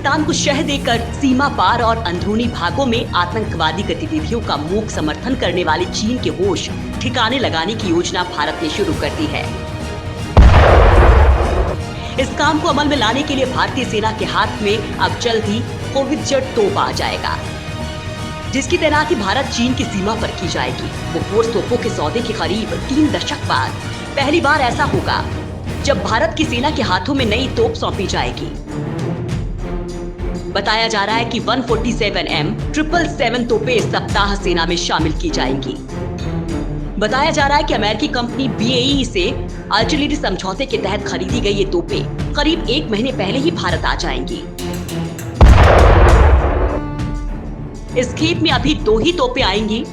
पाकिस्तान को शह देकर सीमा पार और अंदरूनी भागों में आतंकवादी गतिविधियों का मूक समर्थन करने वाले चीन के होश ठिकाने लगाने की योजना भारत ने शुरू कर दी है। इस काम को अमल में लाने के लिए भारतीय सेना के हाथ में अब जल्द ही होवित्जर तोप आ जाएगा, जिसकी तैनाती भारत चीन की सीमा पर की जाएगी। बोफोर्स तोपों के सौदे के करीब 3 दशक बाद पहली बार ऐसा होगा जब भारत की सेना के हाथों में नई तोप सौंपी जाएगी। बताया जा रहा है कि 147M 777 तोपें इस सप्ताह सेना में शामिल की जाएंगी। बताया जा रहा है कि अमेरिकी कंपनी BAE से आर्टिलरी समझौते के तहत खरीदी गई ये तोपें करीब 1 महीने पहले ही भारत आ जाएंगी। इस खेप में अभी 2 ही तोपें आएंगी।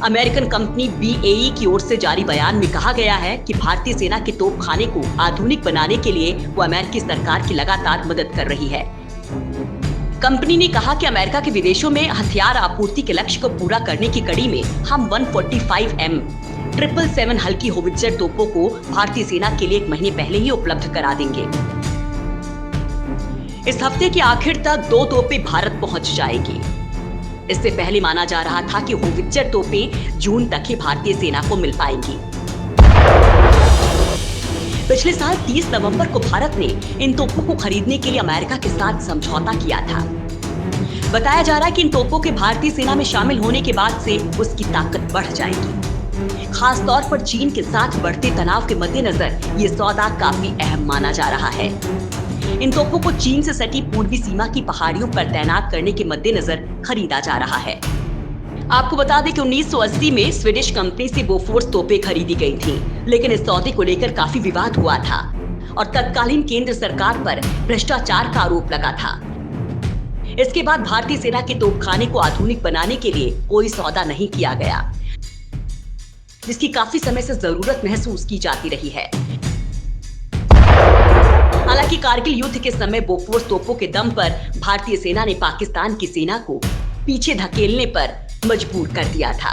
अमेरिकन कंपनी BAE की ओर से जारी बयान में कहा गया है कि भारतीय सेना के तोपखाने को आधुनिक बनाने के लिए वो अमेरिकी सरकार की लगातार मदद कर रही है। कंपनी ने कहा कि अमेरिका के विदेशों में हथियार आपूर्ति के लक्ष्य को पूरा करने की कड़ी में हम 145M 777 हल्की होवित्जर तोपों को भारतीय सेना के लिए 1 महीने पहले ही उपलब्ध करा देंगे। इस हफ्ते के आखिर तक 2 तोपें भारत पहुंच जाएगी। इससे पहले माना जा रहा था कि होवित्जर तोपें जून तक ही भारतीय सेना को मिल पाएंगी। पिछले साल 30 नवंबर को भारत ने इन तोपों को खरीदने के लिए अमेरिका के साथ समझौता किया था। बताया जा रहा है कि इन तोपों के भारतीय सेना में शामिल होने के बाद से उसकी ताकत बढ़ जाएगी। खास तौर पर चीन के साथ बढ़ते तनाव के मद्देनजर ये सौदा काफी अहम माना जा रहा है। इन तोपों को चीन से सटी पूर्वी सीमा की पहाड़ियों पर तैनात करने के मद्देनजर खरीदा जा रहा है। आपको बता दें कि 1980 में स्वीडिश कंपनी से बोफोर्स तोपें खरीदी गई थी, लेकिन इस सौदे को लेकर काफी विवाद हुआ था और तत्कालीन केंद्र सरकार पर भ्रष्टाचार का आरोप लगा था। इसके बाद भारतीय सेना के तोपखाने को आधुनिक बनाने के लिए कोई सौदा नहीं किया गया, जिसकी काफी समय से जरूरत महसूस की जाती रही है। हालांकि कारगिल युद्ध के समय बोफोर्स तोपों के दम पर भारतीय सेना ने पाकिस्तान की सेना को पीछे धकेलने पर मजबूर कर दिया था।